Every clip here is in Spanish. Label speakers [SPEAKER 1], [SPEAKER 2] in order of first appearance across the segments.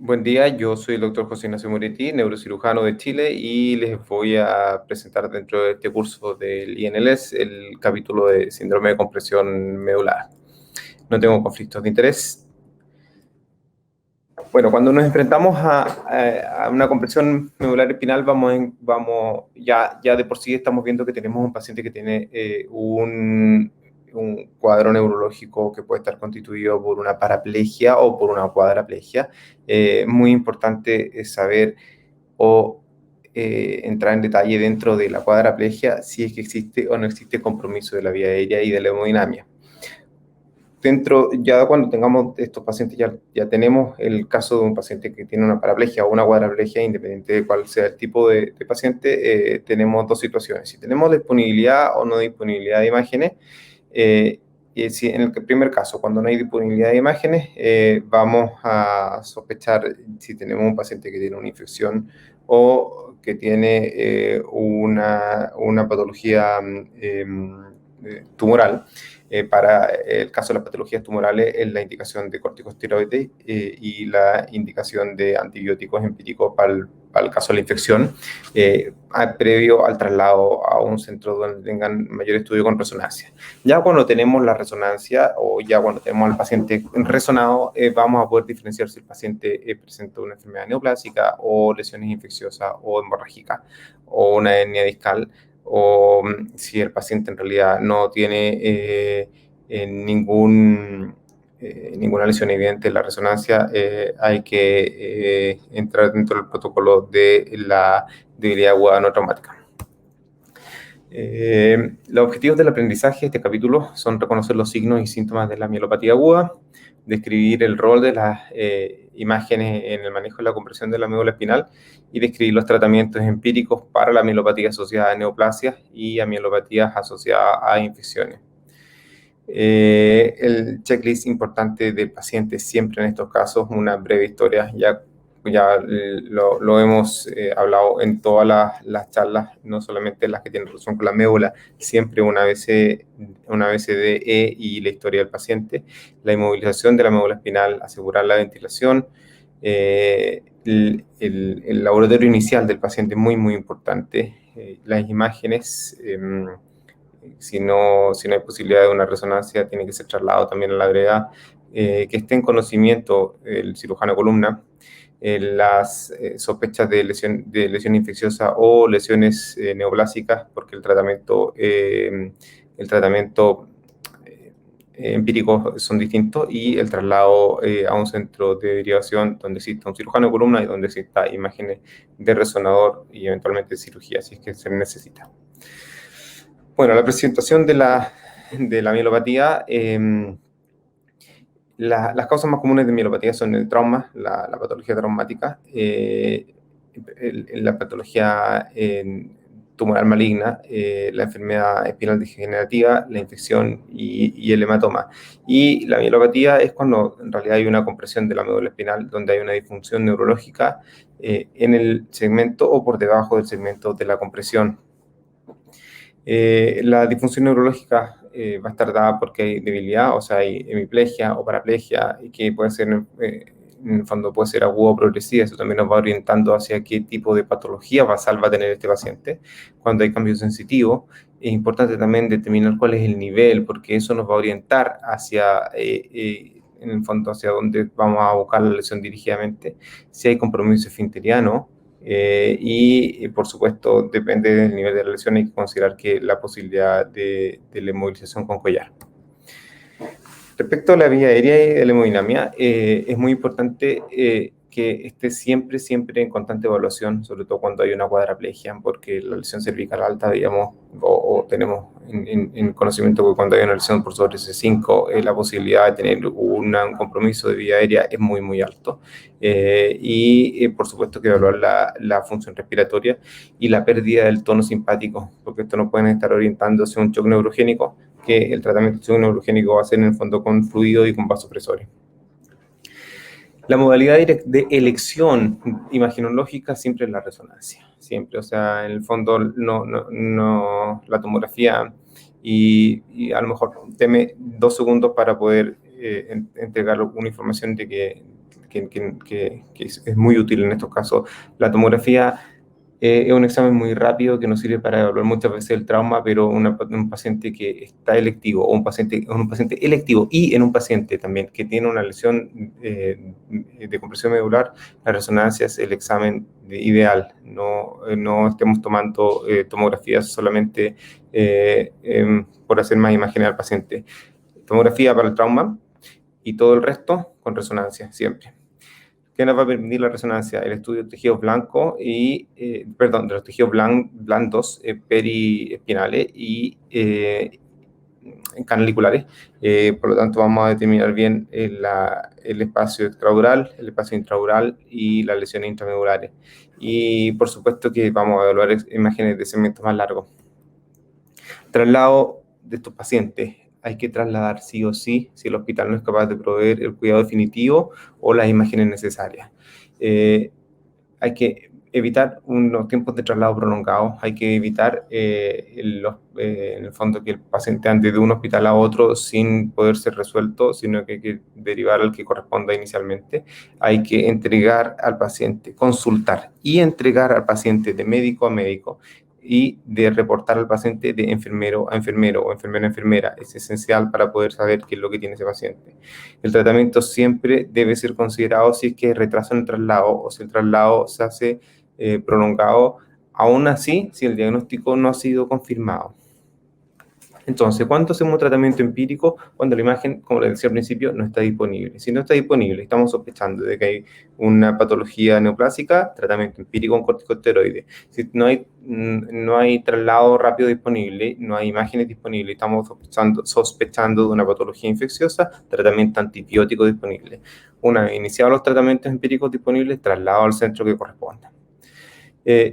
[SPEAKER 1] Buen día, yo soy el doctor José Ignacio Moretti, neurocirujano de Chile, y les voy a presentar dentro de este curso del INLS el capítulo de síndrome de compresión medular. No tengo conflictos de interés. Bueno, cuando nos enfrentamos a una compresión medular espinal, ya de por sí estamos viendo que tenemos un paciente que tiene un cuadro neurológico que puede estar constituido por una paraplegia o por una cuadraplegia. Muy importante es saber o entrar en detalle dentro de la cuadraplegia si es que existe o no existe compromiso de la vía aérea y de la hemodinamia. Ya cuando tengamos estos pacientes, ya tenemos el caso de un paciente que tiene una paraplegia o una cuadraplegia, independiente de cuál sea el tipo de paciente, tenemos dos situaciones. Si tenemos disponibilidad o no disponibilidad de imágenes, si en el primer caso, cuando no hay disponibilidad de imágenes, vamos a sospechar si tenemos un paciente que tiene una infección o que tiene una patología tumoral. Para el caso de las patologías tumorales es la indicación de corticosteroides y la indicación de antibióticos empíricos para el caso de la infección, previo al traslado a un centro donde tengan mayor estudio con resonancia. Ya cuando tenemos la resonancia o ya cuando tenemos al paciente resonado, vamos a poder diferenciar si el paciente presenta una enfermedad neoplásica o lesiones infecciosas o hemorrágicas o una hernia discal, o si el paciente en realidad no tiene ninguna lesión evidente en la resonancia, hay que entrar dentro del protocolo de la debilidad aguda no traumática. Los objetivos del aprendizaje de este capítulo son reconocer los signos y síntomas de la mielopatía aguda, describir el rol de las imágenes en el manejo de la compresión de la médula espinal y describir los tratamientos empíricos para la mielopatía asociada a neoplasias y a mielopatías asociadas a infecciones. El checklist importante del paciente siempre en estos casos, una breve historia, ya lo hemos hablado en todas las charlas, no solamente las que tienen relación con la médula, siempre una BCDE y la historia del paciente, la inmovilización de la médula espinal, asegurar la ventilación, el laboratorio inicial del paciente muy, muy importante, las imágenes. Si no hay posibilidad de una resonancia, tiene que ser trasladado también a la brevedad, que esté en conocimiento el cirujano de columna, las sospechas de lesión infecciosa o lesiones neoplásicas, porque el tratamiento empíricos son distintos, y el traslado a un centro de derivación donde exista un cirujano de columna y donde exista imágenes de resonador y eventualmente cirugía, si es que se necesita. Bueno, la presentación de la mielopatía, las causas más comunes de mielopatía son el trauma, la patología traumática, la patología tumoral maligna, la enfermedad espinal degenerativa, la infección y el hematoma. Y la mielopatía es cuando en realidad hay una compresión de la médula espinal, donde hay una disfunción neurológica en el segmento o por debajo del segmento de la compresión. La disfunción neurológica va a estar dada porque hay debilidad, o sea, hay hemiplegia o paraplegia, y que puede ser, en el fondo, puede ser aguda o progresiva. Eso también nos va orientando hacia qué tipo de patología basal va a tener este paciente. Cuando hay cambios sensitivos, es importante también determinar cuál es el nivel, porque eso nos va a orientar hacia, en el fondo, hacia dónde vamos a buscar la lesión dirigidamente. Si hay compromiso esfinteriano, por supuesto, depende del nivel de la lesión, hay que considerar que la posibilidad de la inmovilización con collar. Respecto a la vía aérea y de la hemodinamia, es muy importante que esté siempre en constante evaluación, sobre todo cuando hay una cuadraplegia, porque la lesión cervical alta, digamos, o tenemos en conocimiento que cuando hay una lesión por sobre C5, la posibilidad de tener un compromiso de vía aérea es muy, muy alto. Por supuesto que evaluar la función respiratoria y la pérdida del tono simpático, porque esto nos puede estar orientando hacia un shock neurogénico, que el tratamiento neurogénico va a ser en el fondo con fluido y con vasopresores. La modalidad de elección imagenológica siempre es la resonancia, siempre, o sea, en el fondo no la tomografía, y a lo mejor teme 2 segundos para poder entregar una información de que es muy útil en estos casos. La tomografía es un examen muy rápido que nos sirve para evaluar muchas veces el trauma, pero un paciente que está electivo o un paciente electivo y en un paciente también que tiene una lesión de compresión medular, la resonancia es el examen ideal. No estemos tomando tomografías solamente por hacer más imágenes al paciente. Tomografía para el trauma y todo el resto con resonancia siempre. ¿Qué nos va a permitir la resonancia? El estudio de tejidos blancos de los tejidos blandos periespinales y canaliculares. Por lo tanto, vamos a determinar bien el espacio extraural, el espacio intraural y las lesiones intramedulares. Y por supuesto que vamos a evaluar imágenes de segmentos más largos. Traslado de estos pacientes. Hay que trasladar sí o sí si el hospital no es capaz de proveer el cuidado definitivo o las imágenes necesarias. Hay que evitar unos tiempos de traslado prolongados, hay que evitar en el fondo que el paciente ande de un hospital a otro sin poder ser resuelto, sino que hay que derivar al que corresponda inicialmente. Hay que entregar al paciente, consultar y entregar al paciente de médico a médico y de reportar al paciente de enfermero a enfermero o enfermero a enfermera. Es esencial para poder saber qué es lo que tiene ese paciente. El tratamiento siempre debe ser considerado si es que retrasa el traslado o si el traslado se hace prolongado, aún así, si el diagnóstico no ha sido confirmado. Entonces, ¿cuándo hacemos un tratamiento empírico? Cuando la imagen, como les decía al principio, no está disponible. Si no está disponible, estamos sospechando de que hay una patología neoplásica, tratamiento empírico con corticosteroides. Si no hay traslado rápido disponible, no hay imágenes disponibles, estamos sospechando de una patología infecciosa, tratamiento antibiótico disponible. Una vez iniciados los tratamientos empíricos disponibles, traslado al centro que corresponda.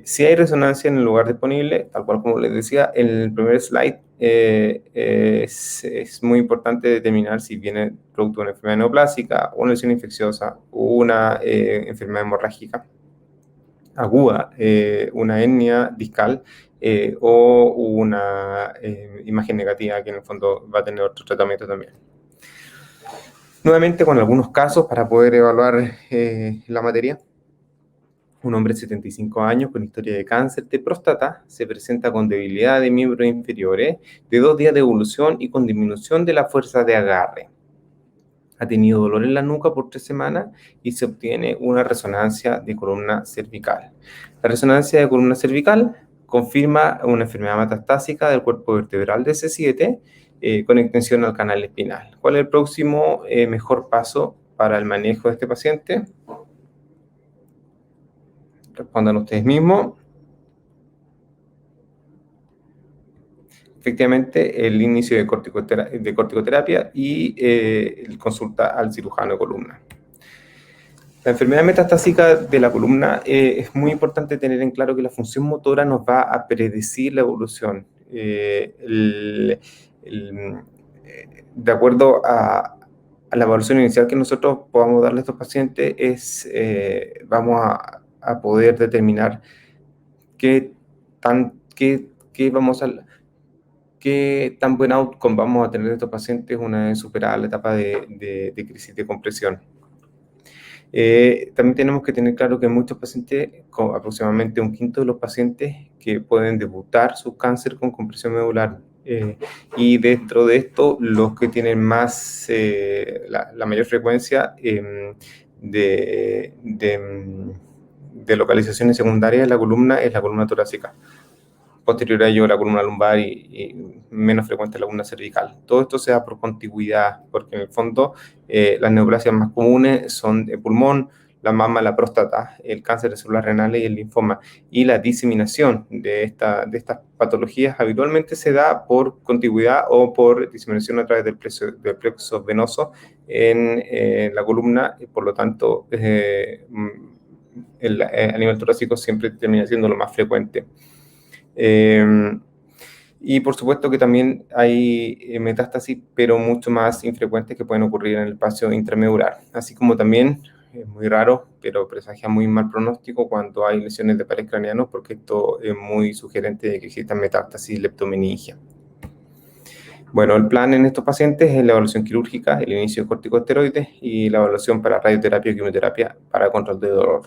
[SPEAKER 1] Si hay resonancia en el lugar disponible, tal cual como les decía en el primer slide, es muy importante determinar si viene producto de una enfermedad neoplásica, una lesión infecciosa, una enfermedad hemorrágica aguda, una hernia discal o una imagen negativa que en el fondo va a tener otro tratamiento también. Nuevamente con algunos casos para poder evaluar la materia. Un hombre de 75 años con historia de cáncer de próstata se presenta con debilidad de miembros inferiores, de 2 días de evolución y con disminución de la fuerza de agarre. Ha tenido dolor en la nuca por 3 semanas y se obtiene una resonancia de columna cervical. La resonancia de columna cervical confirma una enfermedad metastásica del cuerpo vertebral de C7 con extensión al canal espinal. ¿Cuál es el próximo mejor paso para el manejo de este paciente? Respondan ustedes mismos. Efectivamente, el inicio de corticoterapia y consulta al cirujano de columna. La enfermedad metastásica de la columna es muy importante tener en claro que la función motora nos va a predecir la evolución. De acuerdo a la evaluación inicial que nosotros podamos darle a estos pacientes, vamos a poder determinar qué tan buen outcome vamos a tener de estos pacientes una vez superada la etapa de crisis de compresión. También tenemos que tener claro que muchos pacientes, aproximadamente un quinto de los pacientes que pueden debutar su cáncer con compresión medular. Y dentro de esto, los que tienen más, la mayor frecuencia de localizaciones secundarias en la columna es la columna torácica. Posterior a ello la columna lumbar y menos frecuente la columna cervical. Todo esto se da por contigüidad, porque en el fondo las neoplasias más comunes son el pulmón, la mama, la próstata, el cáncer de células renales y el linfoma. Y la diseminación de estas patologías habitualmente se da por contigüidad o por diseminación a través del plexo venoso en la columna, y por lo tanto a nivel torácico siempre termina siendo lo más frecuente. Y por supuesto que también hay metástasis, pero mucho más infrecuentes que pueden ocurrir en el espacio intramedular, así como también es muy raro, pero presagia muy mal pronóstico cuando hay lesiones de pares craneanos, porque esto es muy sugerente de que existan metástasis leptomeningia. Bueno, el plan en estos pacientes es la evaluación quirúrgica, el inicio de corticosteroides y la evaluación para radioterapia y quimioterapia para control de dolor.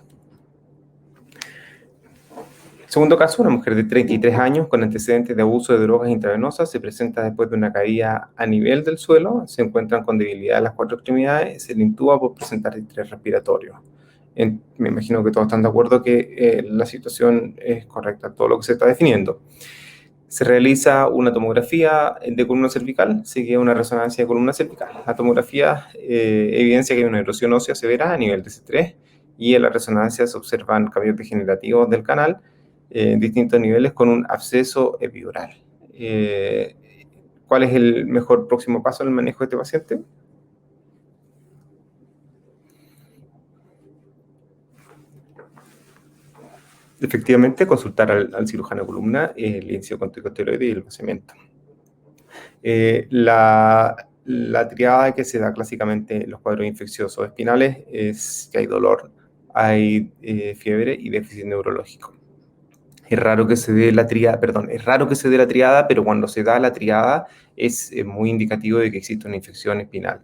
[SPEAKER 1] Segundo caso, una mujer de 33 años con antecedentes de abuso de drogas intravenosas se presenta después de una caída a nivel del suelo, se encuentran con debilidad en las cuatro extremidades, se le intuba por presentar estrés respiratorio. Me imagino que todos están de acuerdo que la situación es correcta, todo lo que se está definiendo. Se realiza una tomografía de columna cervical, sigue una resonancia de columna cervical. La tomografía evidencia que hay una erosión ósea severa a nivel de C3 y en la resonancia se observan cambios degenerativos del canal en distintos niveles con un absceso epidural. ¿Cuál es el mejor próximo paso en el manejo de este paciente? Efectivamente, consultar al cirujano de columna, el inicio corticosteroide y el vaciamiento. La triada que se da clásicamente en los cuadros infecciosos espinales es que hay dolor, hay fiebre y déficit neurológico. Es raro que se dé la triada, pero cuando se da la triada es muy indicativo de que existe una infección espinal.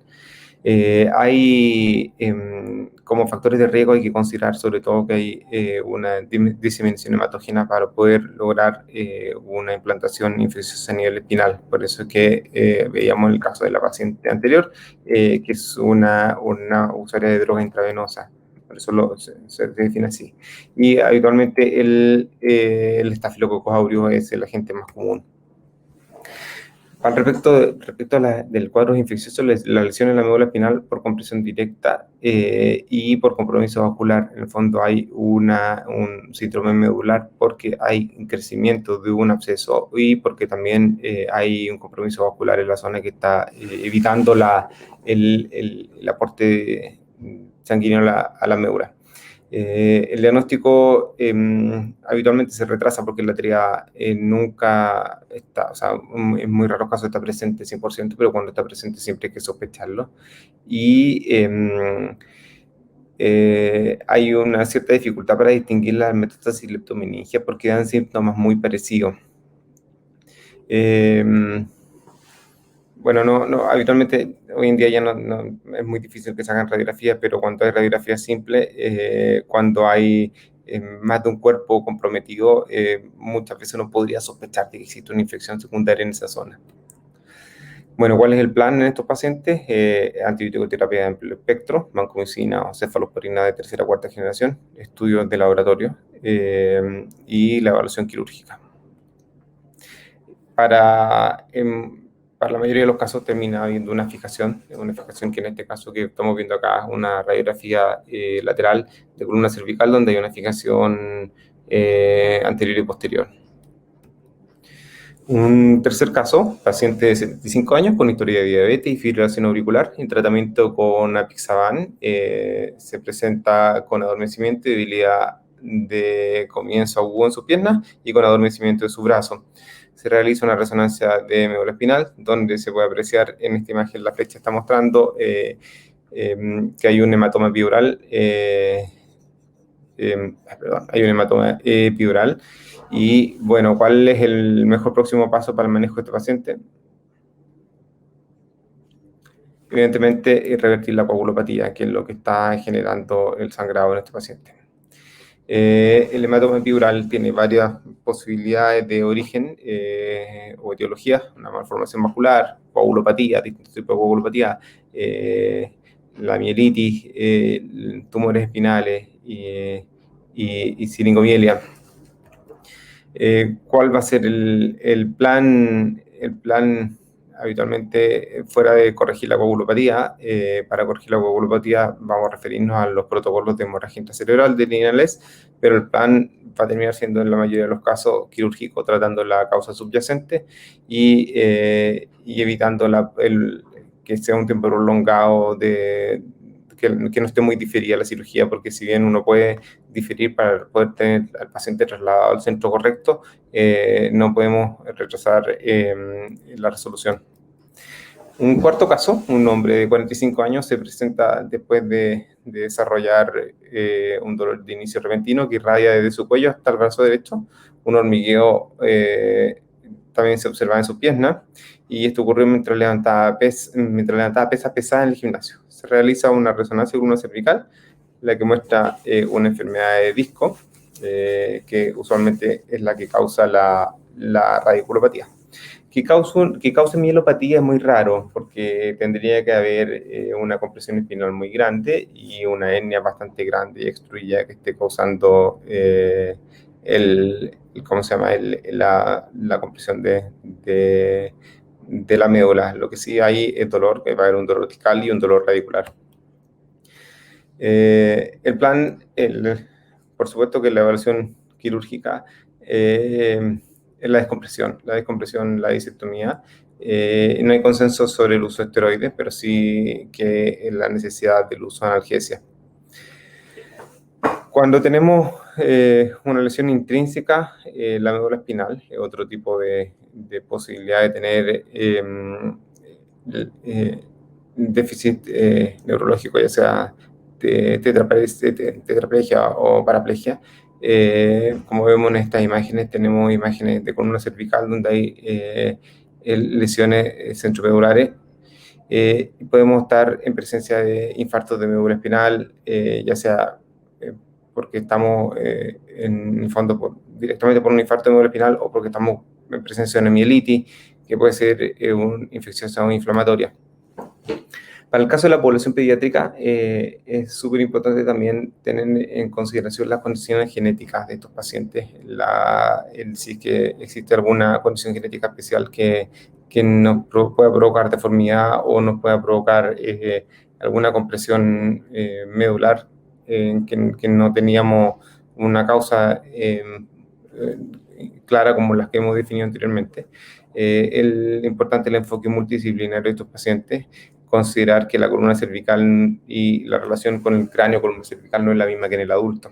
[SPEAKER 1] Como factores de riesgo hay que considerar sobre todo que hay una diseminación hematógena para poder lograr una implantación infecciosa a nivel espinal. Por eso es que veíamos el caso de la paciente anterior, que es una usuaria de droga intravenosa. Por eso se define así. Y habitualmente el estafilococcus aureus es el agente más común. Respecto del cuadro infeccioso, la lesión en la médula espinal por compresión directa y por compromiso vascular. En el fondo hay un síndrome medular porque hay un crecimiento de un absceso y porque también hay un compromiso vascular en la zona que está evitando el aporte sanguíneo a la médula. El diagnóstico habitualmente se retrasa porque la triada nunca está, o sea, en muy raros casos está presente 100%, pero cuando está presente siempre hay que sospecharlo. Y hay una cierta dificultad para distinguir la metástasis leptomeningia porque dan síntomas muy parecidos. Bueno, habitualmente hoy en día ya no es muy difícil que se hagan radiografías, pero cuando hay radiografía simple, cuando hay más de un cuerpo comprometido, muchas veces uno podría sospechar de que existe una infección secundaria en esa zona. Bueno, ¿cuál es el plan en estos pacientes? Antibiótico-terapia de amplio espectro, vancomicina o cefalosporina de tercera o cuarta generación, estudios de laboratorio y la evaluación quirúrgica. Para la mayoría de los casos termina habiendo una fijación que en este caso que estamos viendo acá es una radiografía lateral de columna cervical donde hay una fijación anterior y posterior. Un tercer caso, paciente de 75 años con historia de diabetes y fibrilación auricular en tratamiento con apixaban, se presenta con adormecimiento y debilidad de comienzo agudo en sus piernas y con adormecimiento de su brazo. Se realiza una resonancia de médula espinal, donde se puede apreciar en esta imagen, la flecha está mostrando que hay un hematoma epidural, hay un hematoma epidural. Y bueno, ¿cuál es el mejor próximo paso para el manejo de este paciente? Evidentemente, revertir la coagulopatía, que es lo que está generando el sangrado en este paciente. El hematoma epidural tiene varias posibilidades de origen o etiología, una malformación vascular, coagulopatía, distintos tipos de coagulopatía, la mielitis, tumores espinales y siringomielia. ¿Cuál va a ser el plan? El plan habitualmente fuera de corregir la coagulopatía. Para corregir la coagulopatía vamos a referirnos a los protocolos de hemorragia intracerebral de lineales, pero el plan va a terminar siendo en la mayoría de los casos quirúrgico, tratando la causa subyacente y evitando que sea un tiempo prolongado que no esté muy diferida la cirugía, porque si bien uno puede diferir para poder tener al paciente trasladado al centro correcto, no podemos retrasar la resolución. Un cuarto caso, un hombre de 45 años se presenta después de desarrollar un dolor de inicio repentino que irradia desde su cuello hasta el brazo derecho, un hormigueo también se observaba en sus piernas, y esto ocurrió mientras levantaba pesas pesadas en el gimnasio. Se realiza una resonancia cervical, la que muestra una enfermedad de disco, que usualmente es la que causa la radiculopatía. Que cause mielopatía es muy raro, porque tendría que haber una compresión espinal muy grande y una hernia bastante grande y extruida que esté causando ¿cómo se llama? La compresión de la médula. Lo que sí hay es dolor, que va a haber un dolor discal y un dolor radicular. El plan, por supuesto que la evaluación quirúrgica es la descompresión, la disectomía. No hay consenso sobre el uso de esteroides, pero sí que la necesidad del uso de analgesia. Cuando tenemos una lesión intrínseca, la médula espinal, otro tipo de posibilidad de tener déficit neurológico, ya sea tetraplegia o paraplegia. Como vemos en estas imágenes, tenemos imágenes de columna cervical donde hay lesiones centropedulares. Podemos estar en presencia de infartos de médula espinal, ya sea porque estamos en el fondo directamente por un infarto de médula espinal o porque estamos en presencia de una mielitis, que puede ser una infección inflamatoria. Para el caso de la población pediátrica, es súper importante también tener en consideración las condiciones genéticas de estos pacientes, si es que existe alguna condición genética especial que nos pueda provocar deformidad o nos pueda provocar alguna compresión medular que no teníamos una causa clara como las que hemos definido anteriormente. Importante el enfoque multidisciplinario de estos pacientes, considerar que la columna cervical y la relación con el cráneo columna cervical no es la misma que en el adulto.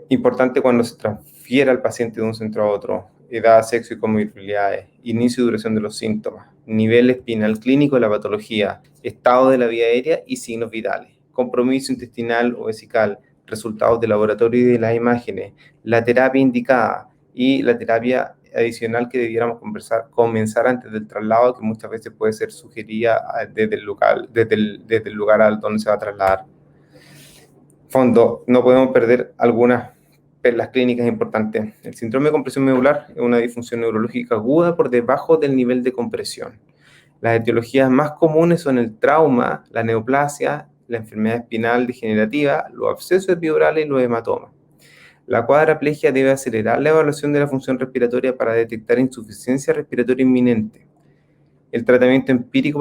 [SPEAKER 1] Importante cuando se transfiere al paciente de un centro a otro: edad, sexo y comorbilidades, inicio y duración de los síntomas, nivel espinal clínico de la patología, estado de la vía aérea y signos vitales, compromiso intestinal o vesical, resultados de laboratorio y de las imágenes, la terapia indicada y la terapia adicional que debiéramos comenzar antes del traslado, que muchas veces puede ser sugerida desde el lugar al donde se va a trasladar. Fondo, no podemos perder algunas perlas clínicas importantes. El síndrome de compresión medular es una disfunción neurológica aguda por debajo del nivel de compresión. Las etiologías más comunes son el trauma, la neoplasia, la enfermedad espinal degenerativa, los abscesos epidurales y los hematomas. La cuadraplegia debe acelerar la evaluación de la función respiratoria para detectar insuficiencia respiratoria inminente. El tratamiento empírico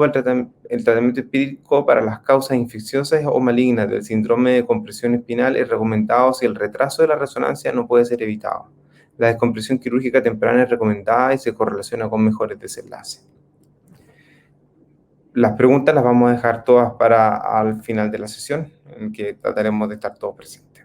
[SPEAKER 1] para las causas infecciosas o malignas del síndrome de compresión espinal es recomendado si el retraso de la resonancia no puede ser evitado. La descompresión quirúrgica temprana es recomendada y se correlaciona con mejores desenlaces. Las preguntas las vamos a dejar todas para al final de la sesión, en que trataremos de estar todos presentes.